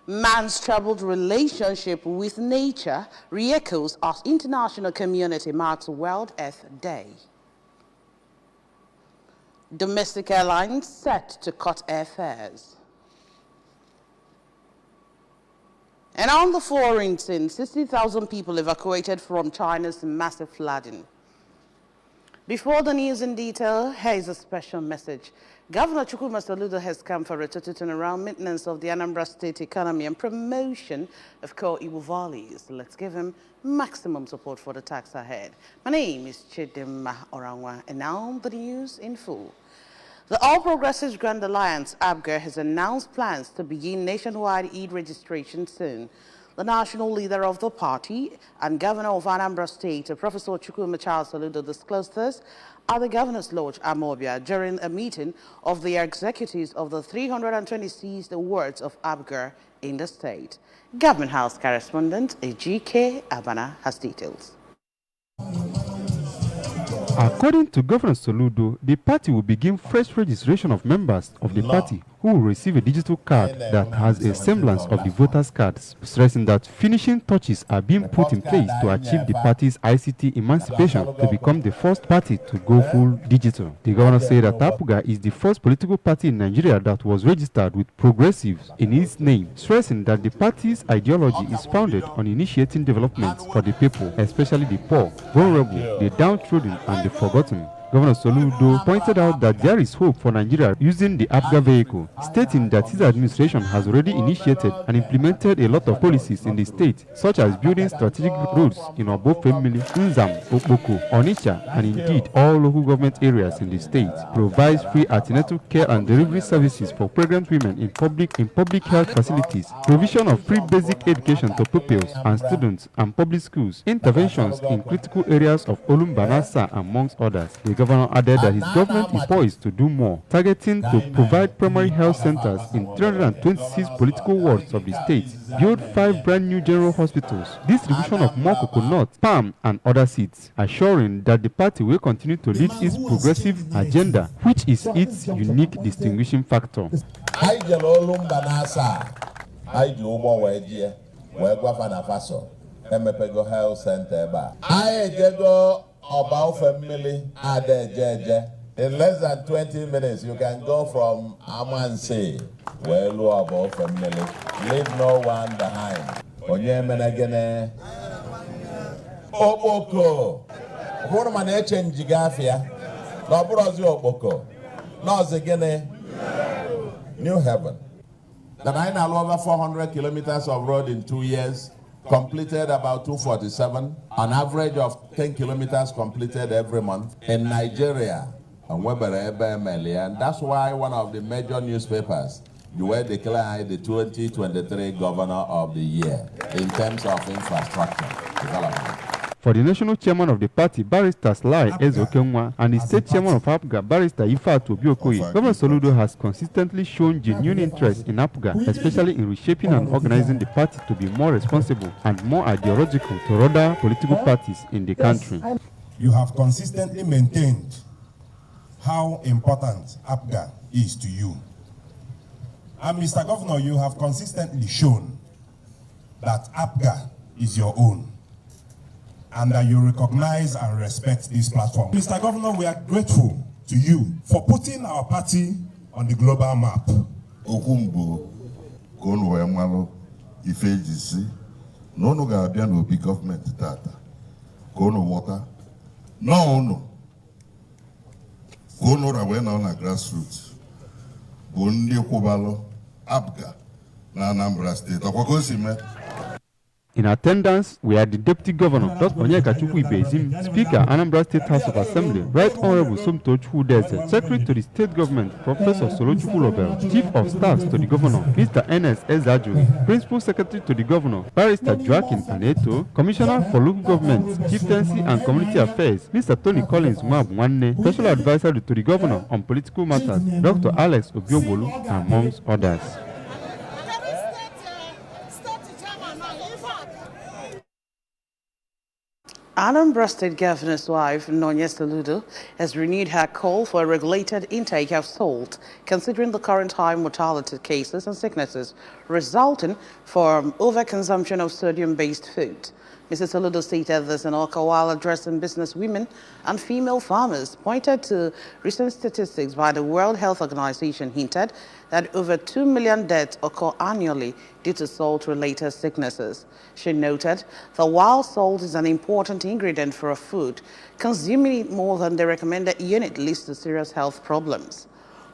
Man's troubled relationship with nature re-echoes as international community marks World Earth Day. Domestic airlines set to cut airfares. And on the foreign scene, 60,000 people evacuated from China's massive flooding. Before the news in detail, here is a special message. Governor Chukwuma Soludo has come for a total turnaround maintenance of the Anambra State economy and promotion of core Igbo valleys. Let's give him maximum support for the task ahead. My name is Chidimma Orangwa, and now the news in full. The All Progressives Grand Alliance, APGA, has announced plans to begin nationwide e-registration soon. The national leader of the party and governor of Anambra State, Professor Chukwuma Charles Soludo, disclosed this at the Governor's Lodge, Amobia, during a meeting of the executives of the 326 wards of APGA in the state. Government House correspondent Ejike Abana has details. According to Governor Soludo, the party will begin fresh registration of members of the party who will receive a digital card that has a semblance of the voters' cards, stressing that finishing touches are being put in place to achieve the party's ICT emancipation to become the first party to go full digital. The governor said that APGA is the first political party in Nigeria that was registered with progressives in its name, stressing that the party's ideology is founded on initiating development for the people, especially the poor, vulnerable, the downtrodden, and the forgotten. Governor Soludo pointed out that there is hope for Nigeria using the APGA vehicle, stating that his administration has already initiated and implemented a lot of policies in the state, such as building strategic roads in Obo Family, Nzam, Okpoko, Onitsha, and indeed all local government areas in the state, provides free antenatal care and delivery services for pregnant women in public health facilities, provision of free basic education to pupils and students and public schools, interventions in critical areas of Olumbanasa, amongst others. The governor added that his government is poised to do more, targeting to provide primary health centers in 326 political wards of the state, build 5 brand new general hospitals, distribution of more coconut, palm, and other seeds, assuring that the party will continue to lead its progressive agenda, which is its unique distinguishing factor. About family in less than 20 minutes you can go from Amanse where you about family, leave no one behind. Onyemenagene Oboko Huru maneche njigafia no brozi Oboko no zegene New Heaven. That I now over 400 kilometers of road in 2 years. Completed about 247, an average of 10 kilometers completed every month in Nigeria. And that's why one of the major newspapers, you were declared the 2023 Governor of the Year in terms of infrastructure development. For the national chairman of the party, Barrister Sly Ezokenwa, and the state chairman of APGA, Barrister Ifeatu Obiokoye, Governor Soludo has consistently shown genuine interest in APGA, especially in reshaping and organizing the party to be more responsible and more ideological to other political parties in the country. You have consistently maintained how important APGA is to you. And Mr. Governor, you have consistently shown that APGA is your own, and that you recognize and respect this platform. Mr. Governor, we are grateful to you for putting our party on the global map. Okumbo, Kono Emalo, Ifejisi, no Gabian will be government data. Kono water, no. Kono Rawena on a grassroots. Bundi Kobalo, APGA, Anambra State. In attendance were the Deputy Governor, Dr. Onyeka Chukwuibezim, Speaker, Anambra State House of Assembly, Right Honorable Somto Chukwudeze, Secretary to the State Government, Professor Solo Chukwulobel, Chief of Staff to the Governor, Mr. N.S. Ezaju, Principal Secretary to the Governor, Barrister Joaquin Aneto, Commissioner for Local Government, Chieftaincy and Community Affairs, Mr. Tony Collins Mwabwanne, Special Advisor to the Governor on Political Matters, Dr. Alex Obiobolu, amongst others. Anambra State Governor's wife, Nonya Soludo, has renewed her call for a regulated intake of salt, considering the current high mortality cases and sicknesses resulting from overconsumption of sodium-based food. Mrs. Soludo stated this in Oka while addressing business women and female farmers, pointed to recent statistics by the World Health Organization hinted that over 2 million deaths occur annually due to salt-related sicknesses. She noted that while salt is an important ingredient for a food, consuming it more than the recommended unit leads to serious health problems.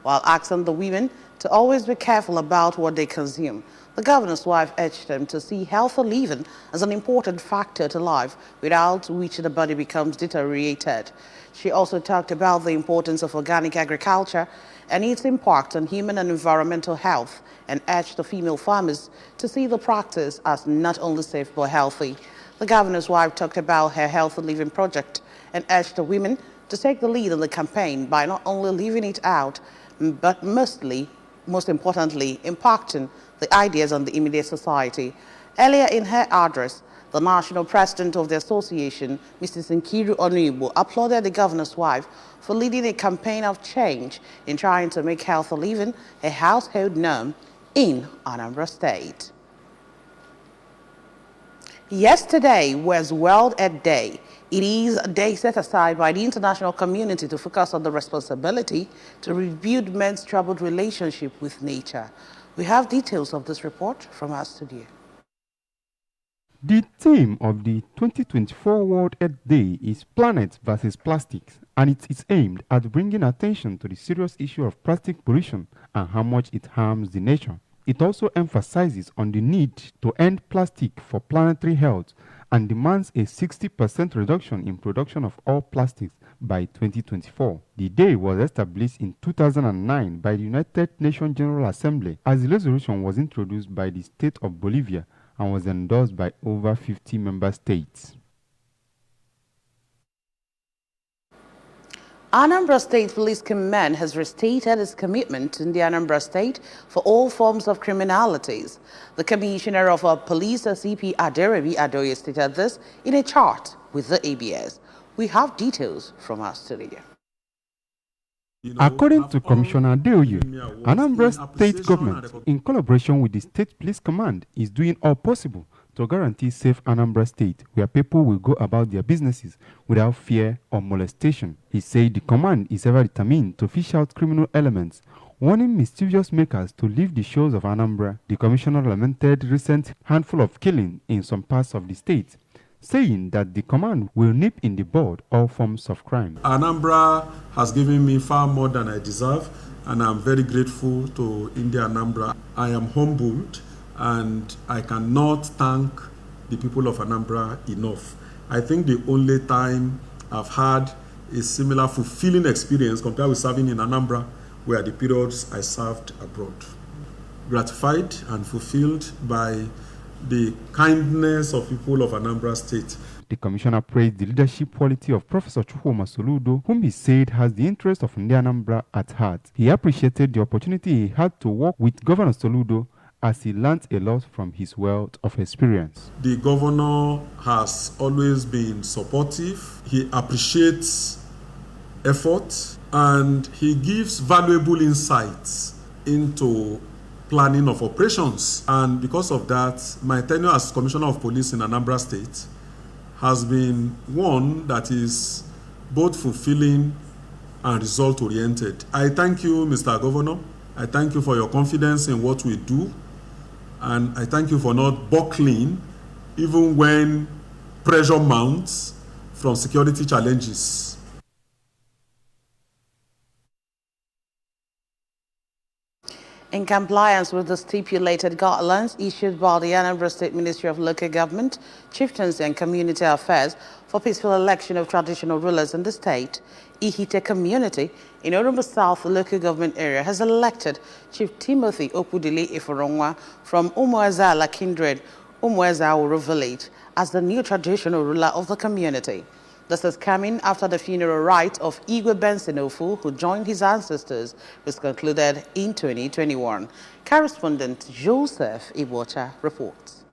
While asking the women to always be careful about what they consume, the governor's wife urged them to see healthy living as an important factor to life, without which the body becomes deteriorated. She also talked about the importance of organic agriculture and its impact on human and environmental health, and urged the female farmers to see the practice as not only safe but healthy. The governor's wife talked about her healthy living project and urged the women to take the lead in the campaign by not only living it out, but most importantly, impacting the ideas on the immediate society. Earlier in her address, the national president of the association, Mrs. Nkiru Onuibo, applauded the governor's wife for leading a campaign of change in trying to make healthy living a household norm in Anambra State. Yesterday was World Earth Day. It is a day set aside by the international community to focus on the responsibility to rebuild men's troubled relationship with nature. We have details of this report from our studio. The theme of the 2024 World Earth Day is Planet versus Plastics, and it is aimed at bringing attention to the serious issue of plastic pollution and how much it harms the nature. It also emphasizes on the need to end plastic for planetary health and demands a 60% reduction in production of all plastics by 2024. The day was established in 2009 by the United Nations General Assembly as the resolution was introduced by the state of Bolivia and was endorsed by over 50 member states. Anambra State Police Command has restated its commitment in the Anambra State for all forms of criminalities. The Commissioner of Police, CP Aderebi Adoye, stated this in a chart with the ABS. We have details from our studio. According to Commissioner Adeoye, Anambra State government, in collaboration with the State Police Command, is doing all possible to guarantee safe Anambra State, where people will go about their businesses without fear or molestation. He said the command is ever determined to fish out criminal elements, warning mischievous makers to leave the shores of Anambra. The commissioner lamented recent handful of killing in some parts of the state, saying that the command will nip in the bud all forms of crime. Anambra has given me far more than I deserve, and I'm very grateful to India Anambra. I am humbled, and I cannot thank the people of Anambra enough. I think the only time I've had a similar fulfilling experience compared with serving in Anambra were the periods I served abroad. Gratified and fulfilled by the kindness of people of Anambra State. The commissioner praised the leadership quality of Professor Chukwuma Soludo, whom he said has the interest of India Anambra at heart. He appreciated the opportunity he had to work with Governor Soludo as he learnt a lot from his wealth of experience. The governor has always been supportive. He appreciates effort and he gives valuable insights into planning of operations. And because of that, my tenure as Commissioner of Police in Anambra State has been one that is both fulfilling and result-oriented. I thank you, Mr. Governor. I thank you for your confidence in what we do. And I thank you for not buckling even when pressure mounts from security challenges. In compliance with the stipulated guidelines issued by the Anambra State Ministry of Local Government, Chieftaincy and Community Affairs for peaceful election of traditional rulers in the state, Ihite community in Orumba South local government area has elected Chief Timothy Opudili Iforongwa from Umuezala kindred, Umuezauru village as the new traditional ruler of the community. This is coming after the funeral rite of Igwe Benson Ofu, who joined his ancestors, was concluded in 2021. Correspondent Joseph Ibocha reports.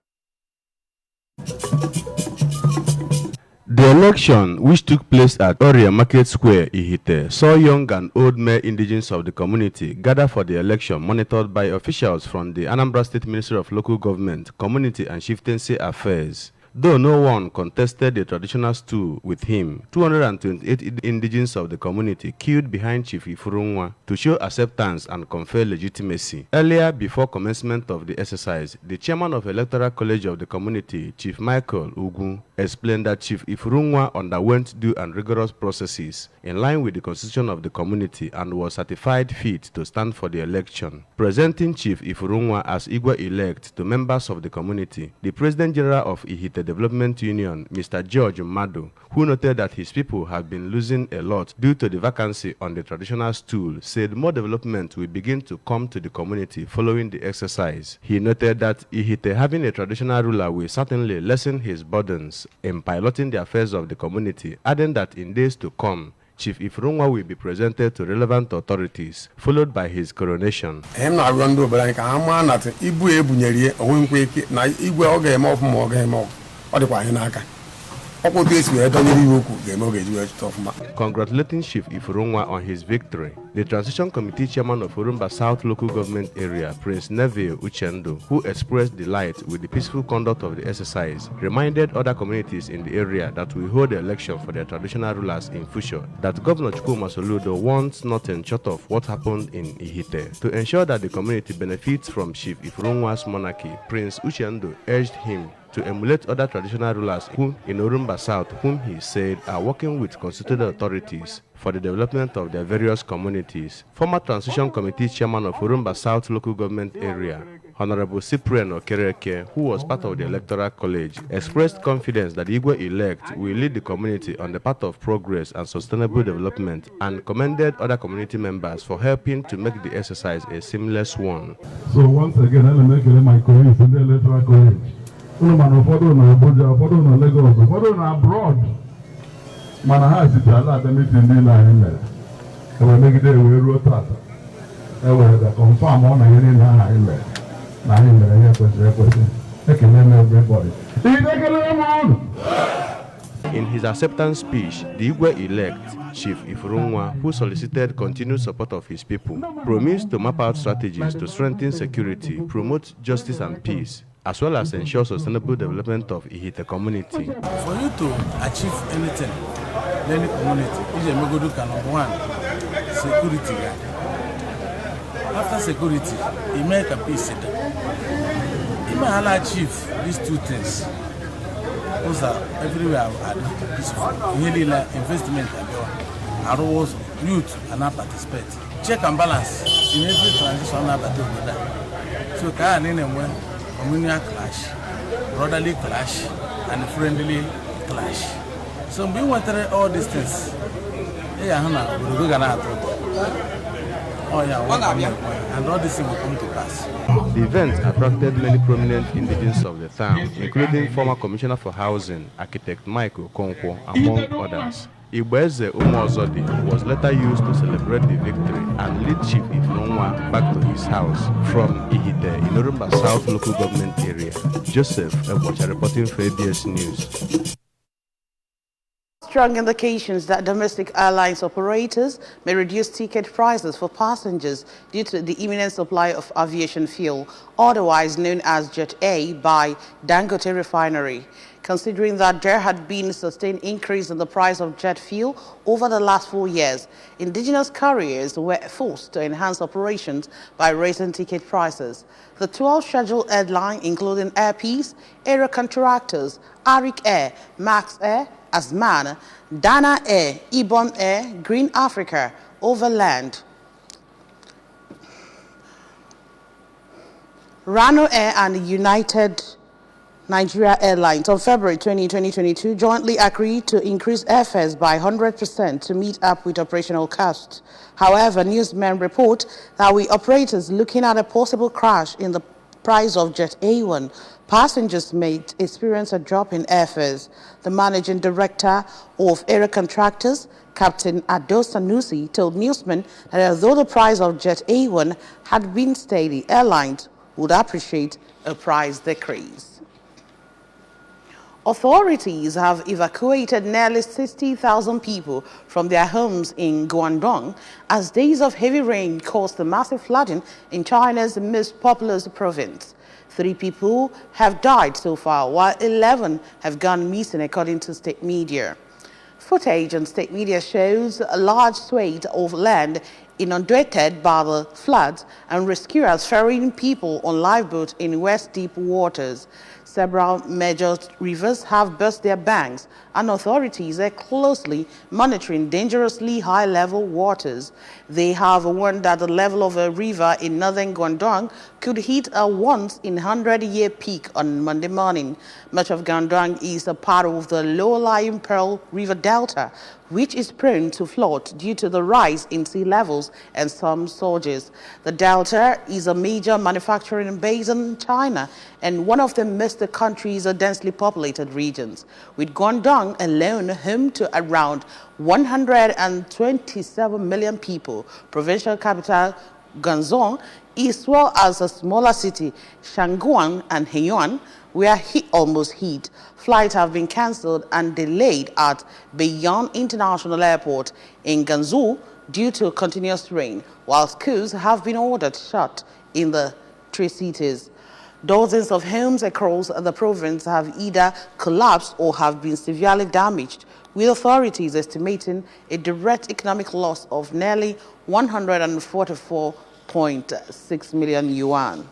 The election, which took place at Oria Market Square, Ihite, saw young and old male indigenes of the community gather for the election, monitored by officials from the Anambra State Ministry of Local Government, Community and Chieftaincy Affairs. Though no one contested the traditional stool with him, 228 indigenes of the community queued behind Chief Ifurunwa to show acceptance and confer legitimacy. Earlier, before commencement of the exercise, the chairman of Electoral College of the community, Chief Michael Ugu, explained that Chief Ifurunwa underwent due and rigorous processes in line with the constitution of the community and was certified fit to stand for the election. Presenting Chief Ifurunwa as Igwe-elect to members of the community, the President General of Ihite Development Union, Mr. George Mado, who noted that his people have been losing a lot due to the vacancy on the traditional stool, said more development will begin to come to the community following the exercise. He noted that Ihite having a traditional ruler will certainly lessen his burdens in piloting the affairs of the community, adding that in days to come, Chief Ifurunwa will be presented to relevant authorities, followed by his coronation. Congratulating Chief Ifurunwa on his victory, the Transition Committee Chairman of Orumba South Local Government Area, Prince Neville Uchendo, who expressed delight with the peaceful conduct of the exercise, reminded other communities in the area that will hold the election for their traditional rulers in future, that Governor Chukwuma Soludo wants nothing short of what happened in Ihite. To ensure that the community benefits from Chief Ifurunwa's monarchy, Prince Uchendo urged him to emulate other traditional rulers who in Orumba South, whom he said are working with constituted authorities for the development of their various communities. Former Transition Committee Chairman of Orumba South Local Government Area, Honorable Cyprian Okereke, who was part of the Electoral College, expressed confidence that Igwe-elect will lead the community on the path of progress and sustainable development, and commended other community members for helping to make the exercise a seamless one. So once again, I'll make my colleagues in the Electoral College. Ụfọdụ na Abuja, ụfọdụ na Lagos, ụfọdụ na abroad. Mana ha site ala the meeting niile anyị mere. Ewe megide ewe ruo tata. Ewe da confirm ọ na ihe niile ahụ anyị mere. Na anyị mere ihe kwesịrị ekwesị. Ekele m everybody. Ekele m unu. In his acceptance speech, the Igwe-elect, Chief Ifurunwa, who solicited continued support of his people, promised to map out strategies to strengthen security, promote justice and peace, as well as ensure sustainable development of Ihite community. For you to achieve anything in any community, you can number one, security. After security, you make a peace. You may achieve these two things. Those are everywhere peaceful. Investment and rules, youth and not participate. Check and balance in every transition. So communal clash, brotherly clash, and friendly clash. So we want all these things. And all these things will come to pass. The event attracted many prominent indigenes of the town, including former Commissioner for Housing, Architect Michael Konkwo, among others. Igbeze Umozodi was later used to celebrate the victory and lead Chief Ifurunwa back to his house from Ihite in Orumba South Local Government Area. Joseph Ebocha reporting for ABS News. Strong indications that domestic airlines operators may reduce ticket prices for passengers due to the imminent supply of aviation fuel, otherwise known as Jet A, by Dangote Refinery. Considering that there had been a sustained increase in the price of jet fuel over the last 4 years, indigenous carriers were forced to enhance operations by raising ticket prices. The 12 scheduled airlines, including Air Peace, Aero Contractors, Arik Air, Max Air, Asman, Dana Air, Ibom Air, Green Africa, Overland, Rano Air, and United Nigeria Airlines on February 20, 2022 jointly agreed to increase airfares by 100% to meet up with operational costs. However, newsmen report that with operators looking at a possible crash in the price of Jet A1, passengers may experience a drop in airfares. The managing director of Aero Contractors, Captain Ado Sanusi, told newsmen that although the price of Jet A1 had been steady, airlines would appreciate a price decrease. Authorities have evacuated nearly 60,000 people from their homes in Guangdong as days of heavy rain caused the massive flooding in China's most populous province. 3 people have died so far, while 11 have gone missing, according to state media. Footage on state media shows a large swathe of land inundated by the floods and rescuers ferrying people on lifeboats in west deep waters. Several major rivers have burst their banks, and authorities are closely monitoring dangerously high-level waters. They have warned that the level of a river in northern Guangdong could hit a once-in-100-year peak on Monday morning. Much of Guangdong is a part of the low-lying Pearl River Delta, which is prone to flood due to the rise in sea levels and storm surges. The delta is a major manufacturing base in China and one of the most country's densely populated regions, with Guangdong alone home to around 127 million people. Provincial capital Guangzhou, as well as a smaller city, Shangguan and Heyuan, were almost hit. Flights have been cancelled and delayed at Beiyang International Airport in Guangzhou due to continuous rain, while schools have been ordered shut in the 3 cities. Dozens of homes across the province have either collapsed or have been severely damaged, with authorities estimating a direct economic loss of nearly 144.6 million yuan.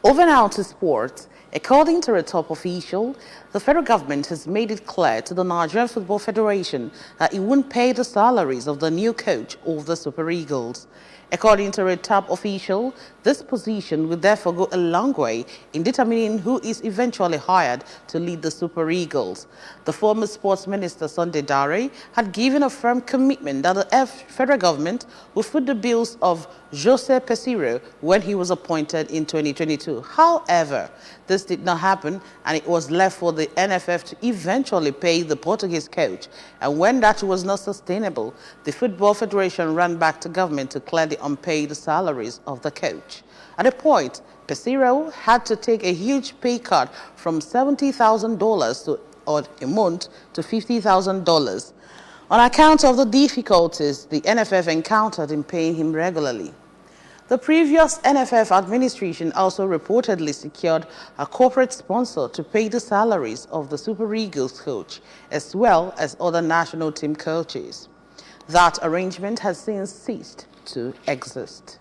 Over now to sports. According to a top official, the federal government has made it clear to the Nigerian Football Federation that it won't pay the salaries of the new coach of the Super Eagles. According to a top official, this position will therefore go a long way in determining who is eventually hired to lead the Super Eagles. The former sports minister, Sunday Dare, had given a firm commitment that the federal government would foot the bills of Jose Pesiro when he was appointed in 2022. However, this did not happen, and it was left for the NFF to eventually pay the Portuguese coach. And when that was not sustainable, the Football Federation ran back to government to clear the unpaid salaries of the coach. At a point, Pesiro had to take a huge pay cut from $70,000 a month to $50,000 on account of the difficulties the NFF encountered in paying him regularly. The previous NFF administration also reportedly secured a corporate sponsor to pay the salaries of the Super Eagles coach, as well as other national team coaches. That arrangement has since ceased to exist.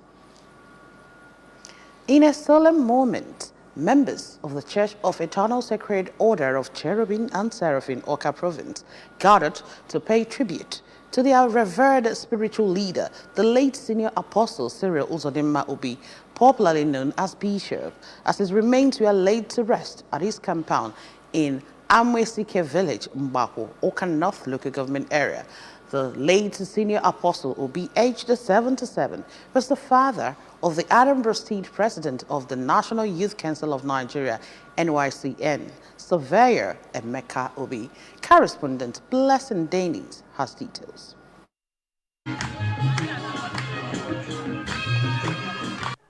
In a solemn moment, members of the Church of Eternal Sacred Order of Cherubim and Seraphim, Oka Province, gathered to pay tribute to their revered spiritual leader, the late senior apostle Cyril Uzodimma Obi, popularly known as Bishop, as his remains were laid to rest at his compound in Amwesike Village, Mbako, Oka North Local Government Area. The late senior apostle Obi, aged 77, was the father of the Adambra State President of the National Youth Council of Nigeria, NYCN, Surveyor Emeka Obi. Correspondent Blessing Danis has details.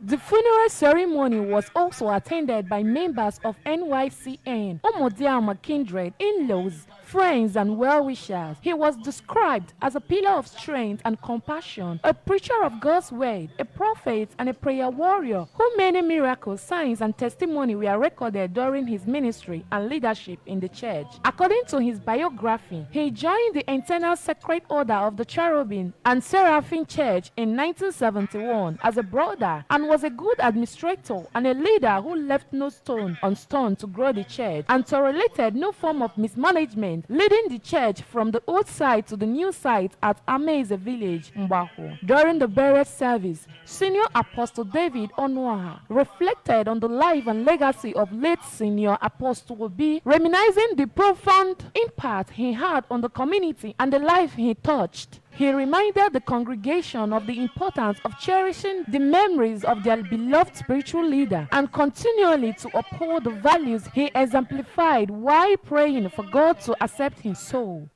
The funeral ceremony was also attended by members of NYCN, Omodiama kindred, in-laws, friends, and well-wishers. He was described as a pillar of strength and compassion, a preacher of God's word, a prophet, and a prayer warrior, whom many miracles, signs, and testimony were recorded during his ministry and leadership in the church. According to his biography, he joined the Eternal Sacred Order of the Cherubim and Seraphim Church in 1971 as a brother, and was a good administrator and a leader who left no stone unturned to grow the church and tolerated no form of mismanagement, leading the church from the old site to the new site at Ameze Village, Mbako. During the burial service, Senior Apostle David Onuaha reflected on the life and legacy of late Senior Apostle Obi, reminiscing the profound impact he had on the community and the life he touched. He reminded the congregation of the importance of cherishing the memories of their beloved spiritual leader and continually to uphold the values he exemplified while praying for God to accept his soul.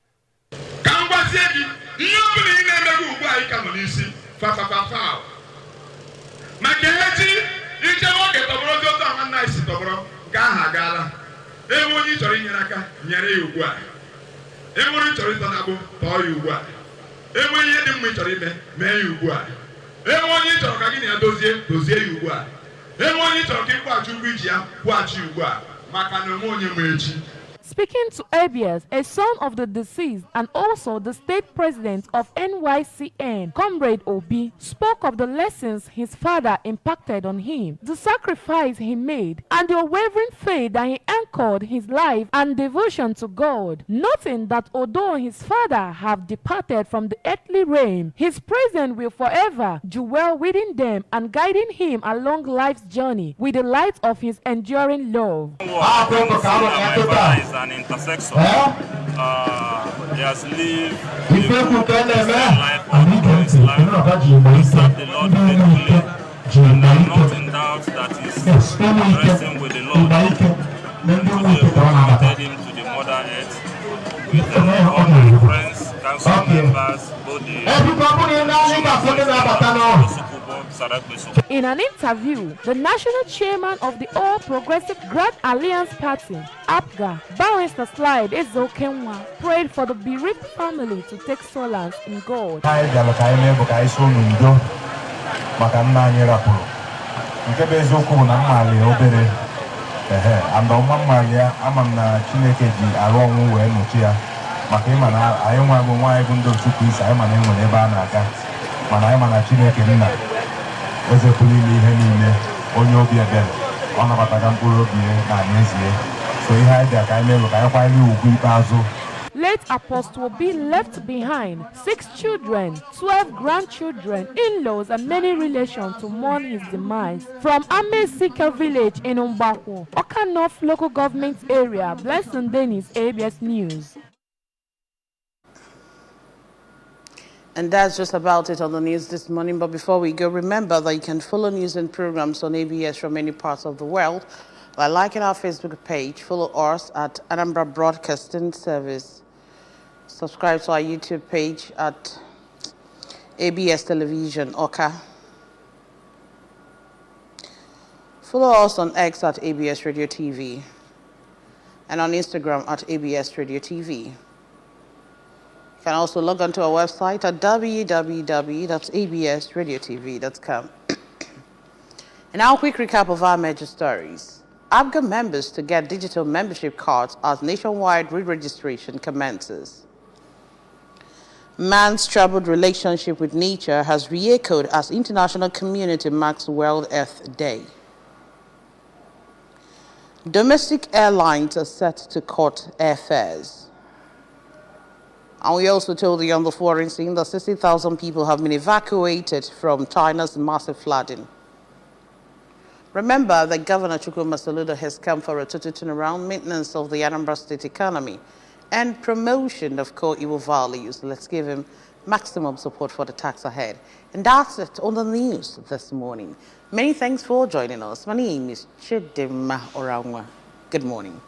Enwonyi chọrọ inyere aka nyere ya ugbu a. Enwere chọrọ ịtọ na-abụ tọọ ya ugbu a. Enwe ihe dị mma ị chọrọ ime mee ya ugbu a. Enwonyi chọrọ ka gị na ya dozie ya ugbu a. Enwonyi chọrọ ka ị kwụghachi ụgwọ iji ya kwụghachi ugbu a maka na onwe onye ma echi. Speaking to ABS, a son of the deceased and also the state president of NYCN, Comrade Obi, spoke of the lessons his father impacted on him, the sacrifice he made, and the unwavering faith that he anchored his life and devotion to God, noting that although his father have departed from the earthly realm, his presence will forever dwell within them and guiding him along life's journey with the light of his enduring love. An intersection. He has lived a life of his life. He served the Lord faithfully, and I'm not in doubt that he's resting with the Lord. Today we committed him to the Mother Earth with all my friends, council members, both the In an interview, the national chairman of the All Progressive Grand Alliance Party, APGA, Barrister Slide Ezokenwa, prayed for the bereaved family to take solace in God. Late Apostle B left behind 6 children, 12 grandchildren, in-laws, and many relations to mourn his demise. From Amesika village in Umbako, Oka North local government area, Blessing Dennis, ABS News. And that's just about it on the news this morning. But before we go, remember that you can follow news and programs on ABS from many parts of the world by liking our Facebook page. Follow us at Anambra Broadcasting Service. Subscribe to our YouTube page at ABS Television, Oka. Follow us on X at ABS Radio TV and on Instagram at ABS Radio TV. You can also log on to our website at www.absradiotv.com. And now a quick recap of our major stories. APGA members to get digital membership cards as nationwide re-registration commences. Man's troubled relationship with nature has re-echoed as international community marks World Earth Day. Domestic airlines are set to cut airfares. And we also told you on the foreign scene that 60,000 people have been evacuated from China's massive flooding. Remember that Governor Chukwuma Soludo has come for a total turnaround, maintenance of the Anambra State economy, and promotion of core Igbo values. Let's give him maximum support for the tax ahead. And that's it on the news this morning. Many thanks for joining us. My name is Chidima Orangwa. Good morning.